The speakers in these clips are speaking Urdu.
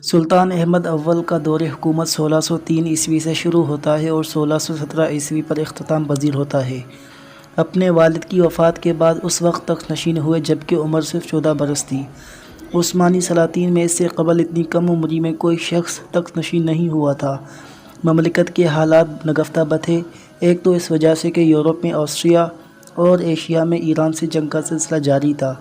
سلطان احمد اول کا دور حکومت 1603 عیسوی سے شروع ہوتا ہے اور 1617 عیسوی پر اختتام پذیر ہوتا ہے۔ اپنے والد کی وفات کے بعد اس وقت تخت نشین ہوئے جبکہ عمر صرف 14 برس تھی۔ عثمانی سلاطین میں اس سے قبل اتنی کم عمری میں کوئی شخص تخت نشین نہیں ہوا تھا۔ مملکت کے حالات نگفتہ بد تھے، ایک تو اس وجہ سے کہ یورپ میں آسٹریا اور ایشیا میں ایران سے جنگ کا سلسلہ جاری تھا،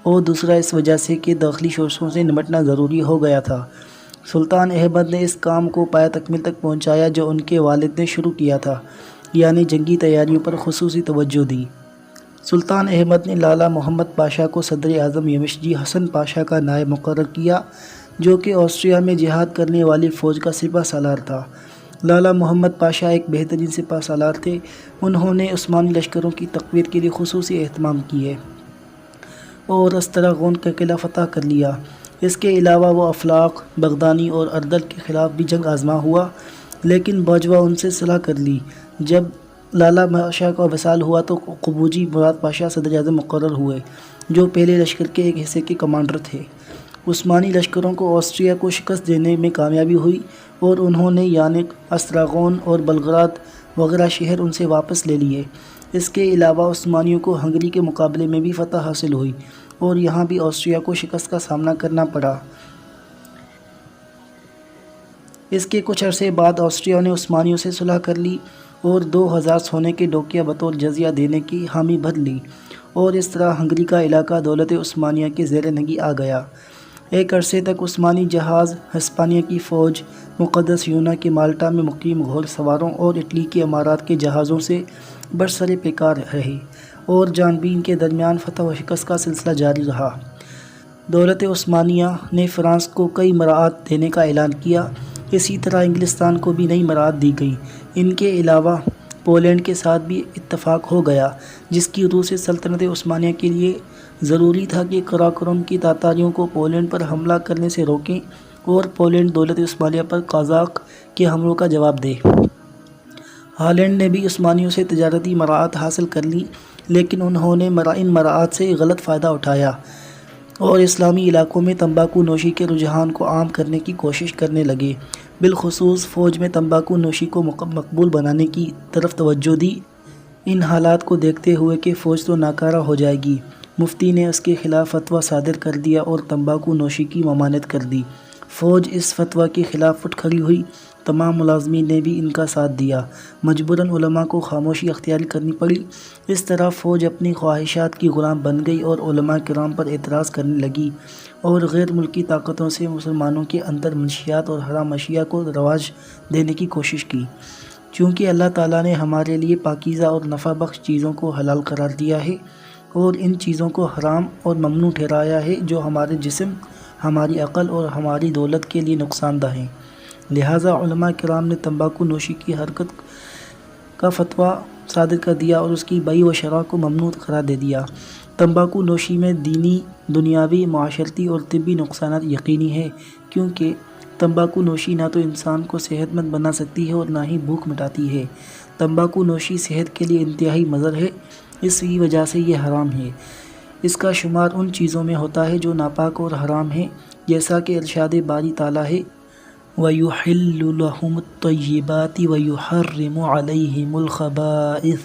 اور دوسرا اس وجہ سے کہ داخلی شورشوں سے نمٹنا ضروری ہو گیا تھا۔ سلطان احمد نے اس کام کو پایہ تکمیل تک پہنچایا جو ان کے والد نے شروع کیا تھا، یعنی جنگی تیاریوں پر خصوصی توجہ دی۔ سلطان احمد نے لالا محمد پاشا کو صدر اعظم یمشجی حسن پاشا کا نائب مقرر کیا، جو کہ آسٹریا میں جہاد کرنے والی فوج کا سپہ سالار تھا۔ لالا محمد پاشا ایک بہترین سپہ سالار تھے۔ انہوں نے عثمانی لشکروں کی تقویت کے لیے خصوصی اہتمام کیے اور استراغون کا قلعہ فتح کر لیا۔ اس کے علاوہ وہ افلاق، بغدانی اور اردل کے خلاف بھی جنگ آزما ہوا، لیکن باجوہ ان سے صلح کر لی۔ جب لالا پاشا کا وصال ہوا تو قبوجی مراد پاشا صدر اعظم مقرر ہوئے، جو پہلے لشکر کے ایک حصے کے کمانڈر تھے۔ عثمانی لشکروں کو آسٹریا کو شکست دینے میں کامیابی ہوئی اور انہوں نے یانق، استراغون اور بلغراد وغیرہ شہر ان سے واپس لے لیے۔ اس کے علاوہ عثمانیوں کو ہنگری کے مقابلے میں بھی فتح حاصل ہوئی اور یہاں بھی آسٹریا کو شکست کا سامنا کرنا پڑا۔ اس کے کچھ عرصے بعد آسٹریا نے عثمانیوں سے صلح کر لی اور 2000 سونے کے ڈوکیا بطور جزیہ دینے کی حامی بھر لی، اور اس طرح ہنگری کا علاقہ دولت عثمانیہ کے زیر نگی آ گیا۔ ایک عرصے تک عثمانی جہاز، ہسپانیہ کی فوج، مقدس یونا کے مالٹا میں مقیم گھوڑ سواروں اور اٹلی کے امارات کے جہازوں سے برسر پیکار رہے، اور جانبین کے درمیان فتح و شکست کا سلسلہ جاری رہا۔ دولت عثمانیہ نے فرانس کو کئی مراعات دینے کا اعلان کیا، اسی طرح انگلستان کو بھی نئی مراعات دی گئیں۔ ان کے علاوہ پولینڈ کے ساتھ بھی اتفاق ہو گیا، جس کی روح سے سلطنت عثمانیہ کے لیے ضروری تھا کہ قراقرم کی تاتاریوں کو پولینڈ پر حملہ کرنے سے روکیں اور پولینڈ دولت عثمانیہ پر قازاق کے حملوں کا جواب دے۔ ہالینڈ نے بھی عثمانیوں سے تجارتی مراعات حاصل کر لیں، لیکن انہوں نے ان مراعات سے غلط فائدہ اٹھایا اور اسلامی علاقوں میں تمباکو نوشی کے رجحان کو عام کرنے کی کوشش کرنے لگے۔ بالخصوص فوج میں تمباکو نوشی کو مقبول بنانے کی طرف توجہ دی۔ ان حالات کو دیکھتے ہوئے کہ فوج تو ناکارہ ہو جائے گی، مفتی نے اس کے خلاف فتویٰ صادر کر دیا اور تمباکو نوشی کی ممانعت کر دی۔ فوج اس فتویٰ کے خلاف اٹھ کھڑی ہوئی، تمام ملازمین نے بھی ان کا ساتھ دیا، مجبوراً علماء کو خاموشی اختیار کرنی پڑی۔ اس طرح فوج اپنی خواہشات کی غلام بن گئی اور علماء کرام پر اعتراض کرنے لگی اور غیر ملکی طاقتوں سے مسلمانوں کے اندر منشیات اور حرام اشیاء کو رواج دینے کی کوشش کی۔ چونکہ اللہ تعالیٰ نے ہمارے لیے پاکیزہ اور نفع بخش چیزوں کو حلال قرار دیا ہے اور ان چیزوں کو حرام اور ممنوع ٹھہرایا ہے جو ہمارے جسم، ہماری عقل اور ہماری دولت کے لیے نقصان دہ ہیں، لہٰذا علماء کرام نے تمباکو نوشی کی حرکت کا فتویٰ صادر کر دیا اور اس کی بیع و شراء کو ممنوع قرار دے دیا۔ تمباکو نوشی میں دینی، دنیاوی، معاشرتی اور طبی نقصانات یقینی ہیں، کیونکہ تمباکو نوشی نہ تو انسان کو صحت مند بنا سکتی ہے اور نہ ہی بھوک مٹاتی ہے۔ تمباکو نوشی صحت کے لیے انتہائی مضر ہے، اسی وجہ سے یہ حرام ہے۔ اس کا شمار ان چیزوں میں ہوتا ہے جو ناپاک اور حرام ہیں، جیسا کہ ارشاد باری تعالیٰ ہے وَيُحِلُّ لَهُمُ الطَّيِّبَاتِ وَيُحَرِّمُ عَلَيْهِمُ الْخَبَائِثَ۔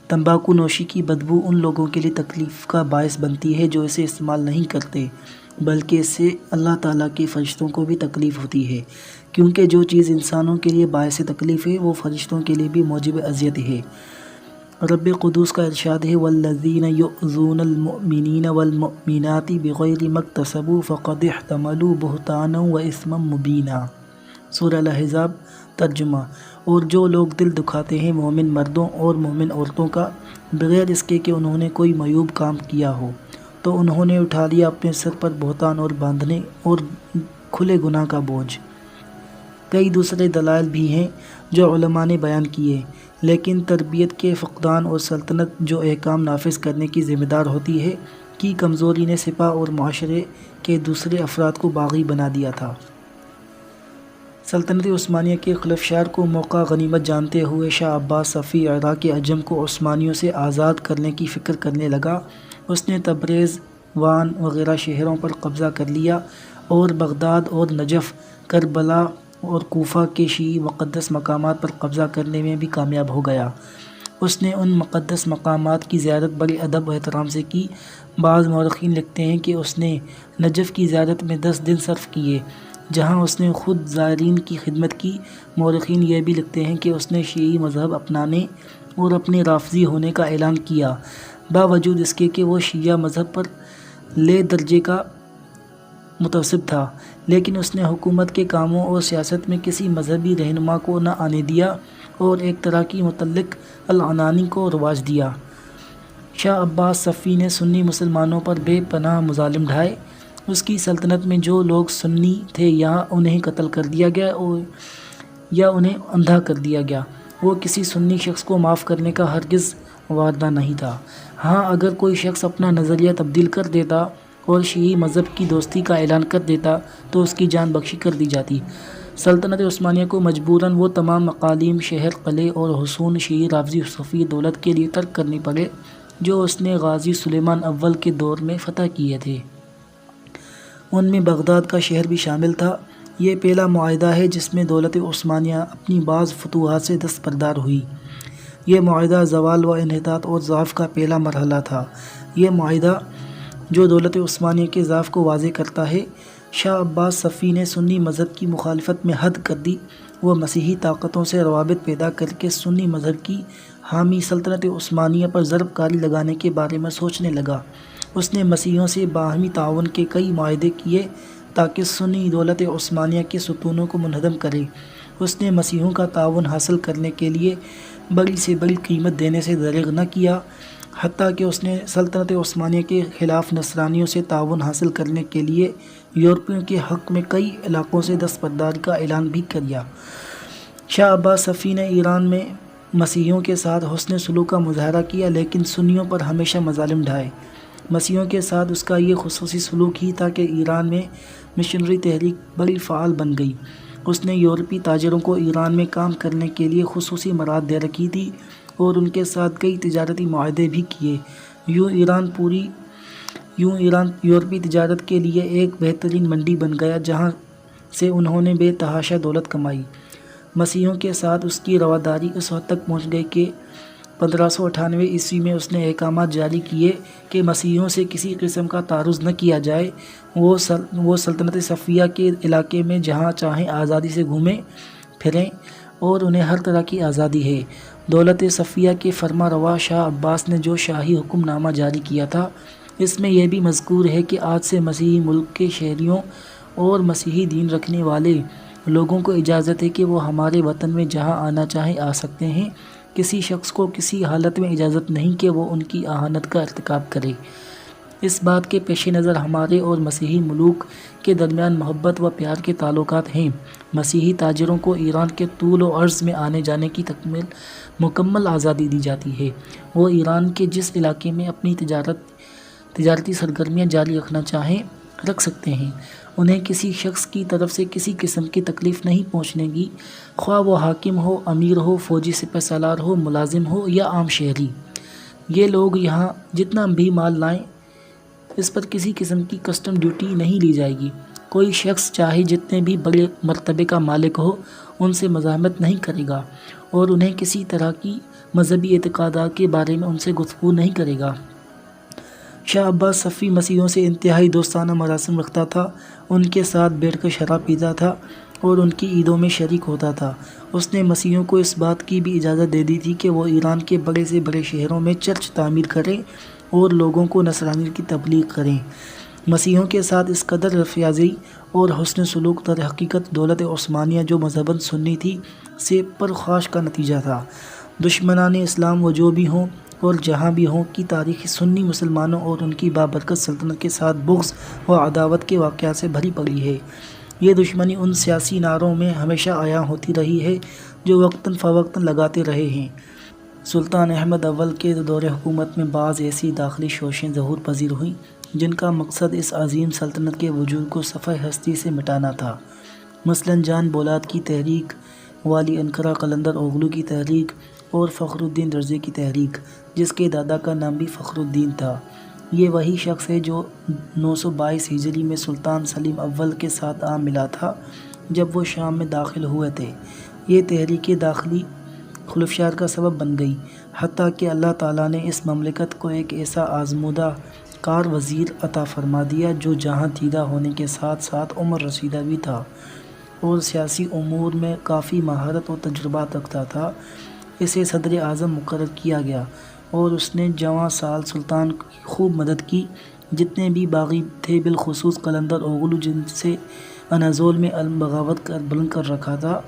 تمباکو نوشی کی بدبو ان لوگوں کے لیے تکلیف کا باعث بنتی ہے جو اسے استعمال نہیں کرتے، بلکہ اس سے اللہ تعالیٰ کے فرشتوں کو بھی تکلیف ہوتی ہے، کیونکہ جو چیز انسانوں کے لیے باعث تکلیف ہے وہ فرشتوں کے لیے بھی موجب اذیت ہے۔ رب قدوس کا ارشاد ہے وَالَّذِينَ يُؤْذُونَ الْمُؤْمِنِينَ وَالْمُؤْمِنَاتِ بِغَيْرِ مَا اكْتَسَبُوا فَقَدِ احْتَمَلُوا بُهْتَانًا وَإِثْمًا مُبِينًا۔ سورہ الاحزاب۔ ترجمہ: اور جو لوگ دل دکھاتے ہیں مومن مردوں اور مومن عورتوں کا بغیر اس کے کہ انہوں نے کوئی معیوب کام کیا ہو، تو انہوں نے اٹھا لیا اپنے سر پر بہتان اور باندھنے اور کھلے گناہ کا بوجھ۔ کئی دوسرے دلائل بھی ہیں جو علماء نے بیان کیے، لیکن تربیت کے فقدان اور سلطنت جو احکام نافذ کرنے کی ذمہ دار ہوتی ہے کی کمزوری نے سپہ اور معاشرے کے دوسرے افراد کو باغی بنا دیا تھا۔ سلطنت عثمانیہ کے خلفشار کو موقع غنیمت جانتے ہوئے شاہ عباس صفوی عراق عجم کو عثمانیوں سے آزاد کرنے کی فکر کرنے لگا۔ اس نے تبریز، وان وغیرہ شہروں پر قبضہ کر لیا اور بغداد اور نجف، کربلا اور کوفہ کے شیعی مقدس مقامات پر قبضہ کرنے میں بھی کامیاب ہو گیا۔ اس نے ان مقدس مقامات کی زیارت بڑے ادب و احترام سے کی۔ بعض مورخین لکھتے ہیں کہ اس نے نجف کی زیارت میں 10 دن صرف کیے، جہاں اس نے خود زائرین کی خدمت کی۔ مورخین یہ بھی لکھتے ہیں کہ اس نے شیعی مذہب اپنانے اور اپنے رافضی ہونے کا اعلان کیا، باوجود اس کے کہ وہ شیعہ مذہب پر لے درجے کا متعصب تھا، لیکن اس نے حکومت کے کاموں اور سیاست میں کسی مذہبی رہنما کو نہ آنے دیا اور ایک طرح کی متعلق العنانی کو رواج دیا۔ شاہ عباس صفوی نے سنی مسلمانوں پر بے پناہ مظالم ڈھائے۔ اس کی سلطنت میں جو لوگ سنی تھے یا انہیں قتل کر دیا گیا یا انہیں اندھا کر دیا گیا۔ وہ کسی سنی شخص کو معاف کرنے کا ہرگز وعدہ نہیں تھا۔ ہاں، اگر کوئی شخص اپنا نظریہ تبدیل کر دیتا اور شیعی مذہب کی دوستی کا اعلان کر دیتا تو اس کی جان بخشی کر دی جاتی۔ سلطنت عثمانیہ کو مجبوراً وہ تمام مقالیم، شہر، قلعے اور حصون شیعی رافضی صفوی دولت کے لیے ترک کرنے پڑے جو اس نے غازی سلیمان اول کے دور میں فتح کیے تھے۔ ان میں بغداد کا شہر بھی شامل تھا۔ یہ پہلا معاہدہ ہے جس میں دولت عثمانیہ اپنی بعض فتوحات سے دستبردار ہوئی۔ یہ معاہدہ زوال و انحطاط اور ضعف کا پہلا مرحلہ تھا۔ یہ معاہدہ جو دولت عثمانیہ کے ضعف کو واضح کرتا ہے۔ شاہ عباس صفوی نے سنی مذہب کی مخالفت میں حد کر دی۔ وہ مسیحی طاقتوں سے روابط پیدا کر کے سنی مذہب کی حامی سلطنت عثمانیہ پر ضرب کاری لگانے کے بارے میں سوچنے لگا۔ اس نے مسیحیوں سے باہمی تعاون کے کئی معاہدے کیے تاکہ سنی دولت عثمانیہ کے ستونوں کو منہدم کرے۔ اس نے مسیحیوں کا تعاون حاصل کرنے کے لیے بڑی سے بڑی قیمت دینے سے دریغ نہ کیا، حتیٰ کہ اس نے سلطنت عثمانیہ کے خلاف نصرانیوں سے تعاون حاصل کرنے کے لیے یورپیوں کے حق میں کئی علاقوں سے دستبرداری کا اعلان بھی کیا۔ شاہ عباس صفوی نے ایران میں مسیحیوں کے ساتھ حسن سلوک کا مظاہرہ کیا، لیکن سنیوں پر ہمیشہ مظالم ڈھائے۔ مسیحیوں کے ساتھ اس کا یہ خصوصی سلوک ہی تھا کہ ایران میں مشنری تحریک بڑی فعال بن گئی۔ اس نے یورپی تاجروں کو ایران میں کام کرنے کے لیے خصوصی مراعات دے رکھی تھی اور ان کے ساتھ کئی تجارتی معاہدے بھی کیے۔ یوں ایران یورپی تجارت کے لیے ایک بہترین منڈی بن گیا جہاں سے انہوں نے بے تحاشا دولت کمائی۔ مسیحیوں کے ساتھ اس کی رواداری اس حد تک پہنچ گئی کہ 1598 عیسوی میں اس نے احکامات جاری کیے کہ مسیحیوں سے کسی قسم کا تعرض نہ کیا جائے۔ وہ سلطنت صفویہ کے علاقے میں جہاں چاہیں آزادی سے گھومیں پھریں اور انہیں ہر طرح کی آزادی ہے۔ دولت صفویہ کے فرما روا شاہ عباس نے جو شاہی حکم نامہ جاری کیا تھا، اس میں یہ بھی مذکور ہے کہ آج سے مسیحی ملک کے شہریوں اور مسیحی دین رکھنے والے لوگوں کو اجازت ہے کہ وہ ہمارے وطن میں جہاں آنا چاہیں آ سکتے ہیں۔ کسی شخص کو کسی حالت میں اجازت نہیں کہ وہ ان کی اہانت کا ارتکاب کرے۔ اس بات کے پیش نظر ہمارے اور مسیحی ملوک کے درمیان محبت و پیار کے تعلقات ہیں۔ مسیحی تاجروں کو ایران کے طول و عرض میں آنے جانے کی مکمل آزادی دی جاتی ہے۔ وہ ایران کے جس علاقے میں اپنی تجارتی سرگرمیاں جاری رکھنا چاہیں رکھ سکتے ہیں۔ انہیں کسی شخص کی طرف سے کسی قسم کی تکلیف نہیں پہنچنے گی، خواہ وہ حاکم ہو، امیر ہو، فوجی سپہ سالار ہو، ملازم ہو یا عام شہری۔ یہ لوگ یہاں جتنا بھی مال لائیں اس پر کسی قسم کی کسٹم ڈیوٹی نہیں لی جائے گی۔ کوئی شخص چاہے جتنے بھی بڑے مرتبے کا مالک ہو ان سے مزاحمت نہیں کرے گا اور انہیں کسی طرح کی مذہبی اعتقادات کے بارے میں ان سے گفتگو نہیں کرے گا۔ شاہ عباس صفوی مسیحیوں سے انتہائی دوستانہ مراسم رکھتا تھا، ان کے ساتھ بیٹھ کر شراب پیتا تھا اور ان کی عیدوں میں شریک ہوتا تھا۔ اس نے مسیحیوں کو اس بات کی بھی اجازت دے دی تھی کہ وہ ایران کے بڑے سے بڑے شہروں میں چرچ تعمیر کریں اور لوگوں کو نصرانیت کی تبلیغ کریں۔ مسیحیوں کے ساتھ اس قدر رفیازی اور حسن سلوک در حقیقت دولت عثمانیہ جو مذہباً سنی تھی سے پرخاش کا نتیجہ تھا۔ دشمنان اسلام وہ جو بھی ہوں اور جہاں بھی ہوں کی تاریخ سنی مسلمانوں اور ان کی بابرکت سلطنت کے ساتھ بغض و عداوت کے واقعات سے بھری پڑی ہے۔ یہ دشمنی ان سیاسی نعروں میں ہمیشہ عیاں ہوتی رہی ہے جو وقتاً فوقتاً لگاتے رہے ہیں۔ سلطان احمد اول کے دور حکومت میں بعض ایسی داخلی شوشیں ظہور پذیر ہوئیں جن کا مقصد اس عظیم سلطنت کے وجود کو صفحہ ہستی سے مٹانا تھا۔ مثلاً جان بولاد کی تحریک، والی انقرہ قلندر اوغلو کی تحریک اور فخر الدین رضوی کی تحریک، جس کے دادا کا نام بھی فخر الدین تھا۔ یہ وہی شخص ہے جو 922 ہجری میں سلطان سلیم اول کے ساتھ آ ملا تھا جب وہ شام میں داخل ہوئے تھے۔ یہ تحریک داخلی خلفشار کا سبب بن گئی، حتیٰ کہ اللہ تعالیٰ نے اس مملکت کو ایک ایسا آزمودہ کار وزیر عطا فرما دیا جو جہاں دیدہ ہونے کے ساتھ ساتھ عمر رسیدہ بھی تھا اور سیاسی امور میں کافی مہارت اور تجربات رکھتا تھا۔ اسے صدر اعظم مقرر کیا گیا اور اس نے جواں سال سلطان کی خوب مدد کی۔ جتنے بھی باغی تھے بالخصوص قلندر اوغلو جن سے اناضول میں علم بغاوت بلند کر رکھا تھا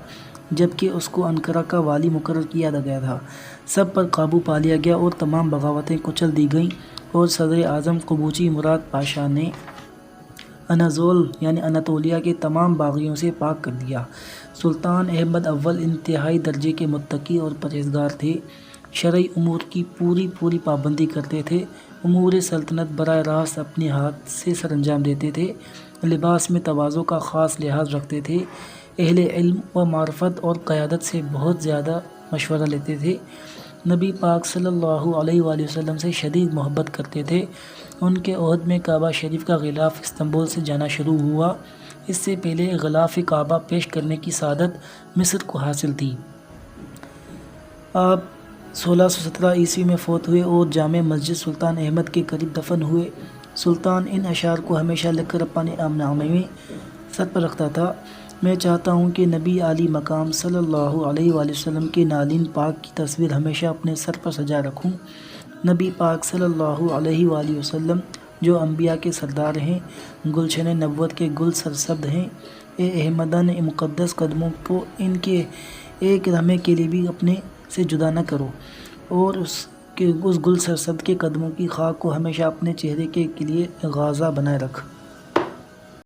جبکہ اس کو انقرہ کا والی مقرر کیا گیا تھا، سب پر قابو پا لیا گیا اور تمام بغاوتیں کچل دی گئیں اور صدر اعظم قبوچی مراد پاشا نے اناضول یعنی اناطولیہ کے تمام باغیوں سے پاک کر دیا۔ سلطان احمد اول انتہائی درجے کے متقی اور پرہیزگار تھے، شرعی امور کی پوری پابندی کرتے تھے، امور سلطنت براہ راست اپنے ہاتھ سے سر انجام دیتے تھے، لباس میں تواضع کا خاص لحاظ رکھتے تھے، اہل علم و معرفت اور قیادت سے بہت زیادہ مشورہ لیتے تھے، نبی پاک صلی اللہ علیہ وآلہ وسلم سے شدید محبت کرتے تھے۔ ان کے عہد میں کعبہ شریف کا غلاف استنبول سے جانا شروع ہوا، اس سے پہلے غلاف کعبہ پیش کرنے کی سعادت مصر کو حاصل تھی۔ آپ 1617 عیسوی میں فوت ہوئے اور جامع مسجد سلطان احمد کے قریب دفن ہوئے۔ سلطان ان اشعار کو ہمیشہ لکھ کر اپنے نامے میں سر پر رکھتا تھا: میں چاہتا ہوں کہ نبی عالی مقام صلی اللہ علیہ وآلہ وسلم کے نالین پاک کی تصویر ہمیشہ اپنے سر پر سجا رکھوں۔ نبی پاک صلی اللہ علیہ وآلہ وسلم جو انبیاء کے سردار ہیں، گلشن نبوت کے گل سرسبد ہیں، اے احمدان مقدس قدموں کو ان کے ایک لمحے کے لیے بھی اپنے سے جدا نہ کرو اور اس گل سرسبد کے قدموں کی خاک کو ہمیشہ اپنے چہرے کے لیے غازہ بنائے رکھ۔